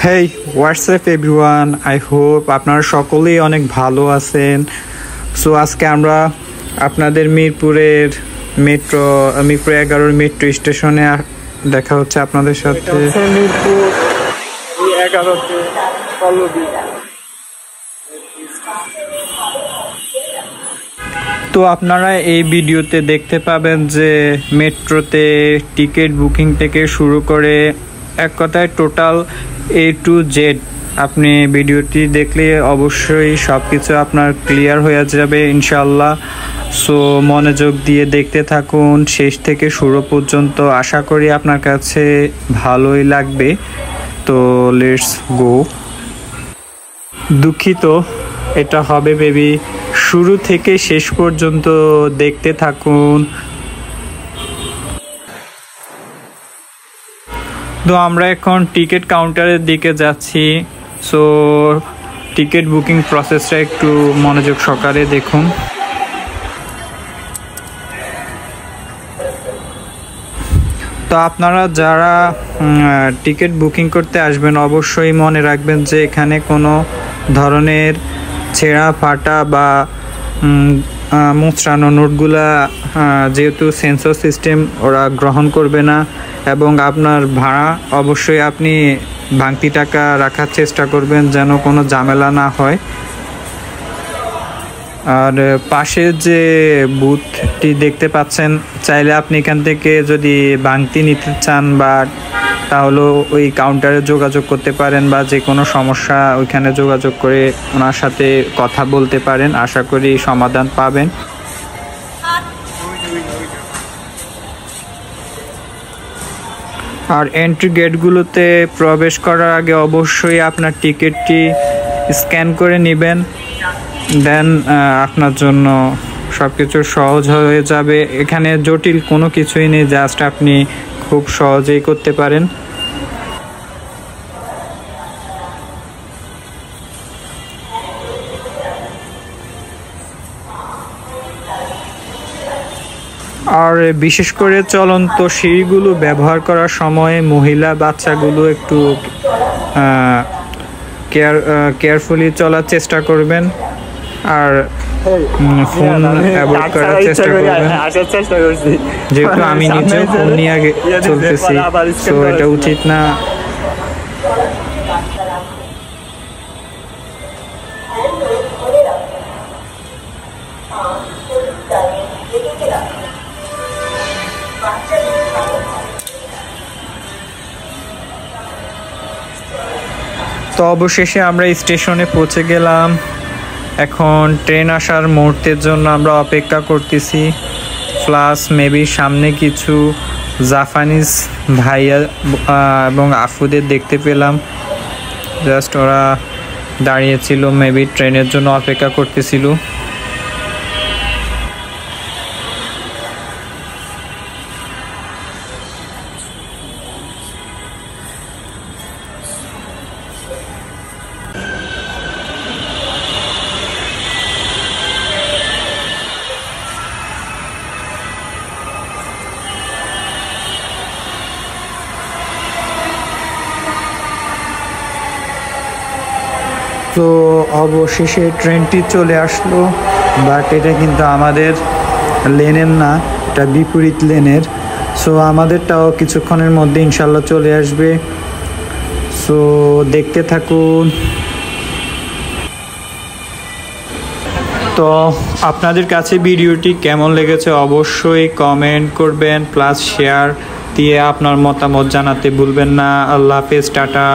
Hey WhatsApp everyone, I hope আপনারা সকলেই অনেক ভালো আছেন। সো আজকে আমরা আপনাদের মিরপুর 11 মেট্রো স্টেশনে দেখা হচ্ছে আপনাদের সাথে। মিরপুর 11-তে পল্লবী। তো আপনারা এই ভিডিওতে দেখতে পাবেন যে মেট্রোতে টিকিট বুকিং থেকে শুরু করে এক কথায় টোটাল A to Z আপনি ভিডিওটি দেখলে অবশ্যই সব কিছু আপনার ক্লিয়ার হয়ে যাবে ইনশাল্লাহ। সো মনোযোগ দিয়ে দেখতে থাকুন শেষ থেকে শুরু পর্যন্ত, আশা করি আপনার কাছে ভালোই লাগবে। তো লেটস গো। দুঃখিত, এটা হবে বেবি, শুরু থেকে শেষ পর্যন্ত দেখতে থাকুন। তো আমরা এখন টিকিট কাউন্টারের দিকে যাচ্ছি। সো টিকিট বুকিং প্রসেসটা একটু মনোযোগ সহকারে দেখুন। তো আপনারা যারা টিকিট বুকিং করতে আসবেন অবশ্যই মনে রাখবেন যে এখানে কোনো ধরনের ছেঁড়া ফাটা বা মুচড়ানো নোটগুলা যেহেতু সেন্সর সিস্টেম ওরা গ্রহণ করবে না, এবং আপনার ভাড়া অবশ্যই আপনি ভাঙতি টাকা রাখার চেষ্টা করবেন যেন কোনো ঝামেলা না হয়। আর পাশে যে বুথটি দেখতে পাচ্ছেন, চাইলে আপনি এখান থেকে যদি ভাঙতি নিতে চান বা তাহলে ওই কাউন্টারে যোগাযোগ করতে পারেন, বা যে কোনো সমস্যা ওইখানে যোগাযোগ করে ওনার সাথে কথা বলতে পারেন, আশা করি সমাধান পাবেন। আর এন্ট্রি গেটগুলোতে প্রবেশ করার আগে অবশ্যই আপনার টিকিটটি স্ক্যান করে নেবেন, দেন আপনার জন্য সব কিছু সহজ হয়ে যাবে। এখানে জটিল কোনো কিছুই নেই, জাস্ট আপনি খুব সহজেই করতে পারেন। আর বিশেষ করে চলন্ত সিঁড়িগুলো ব্যবহার করার সময় মহিলা বাচ্চাগুলো একটু কেয়ারফুলি চলার চেষ্টা করবেন, আর ফোন অ্যাভয়েড করার চেষ্টা করবেন, যেহেতু আমি নিজেও ফোন নিয়ে আগে চলতেছি, তো এটা উচিত না। তো অবশেষে আমরা স্টেশনে পৌঁছে গেলাম। এখন ট্রেন আসার মুহূর্তের জন্য আমরা অপেক্ষা করতেছি। প্লাস মেবি সামনে কিছু জাপানিজ ভাইয়া এবং আফুদের দেখতে পেলাম, জাস্ট ওরা দাঁড়িয়েছিল, মেবি ট্রেনের জন্য অপেক্ষা করতেছিল। তো অবশেষে ট্রেনটি চলে আসলো, বাট এটা কিন্তু আমাদের লেনের না, এটা বিপরীত লেনের। সো আমাদেরটাও কিছুক্ষণের মধ্যে ইনশাল্লাহ চলে আসবে। সো দেখতে থাকুন। তো আপনাদের কাছে ভিডিওটি কেমন লেগেছে অবশ্যই কমেন্ট করবেন, প্লাস শেয়ার দিয়ে আপনার মতামত জানাতে ভুলবেন না। আল্লাহ হাফেজ, টাটা।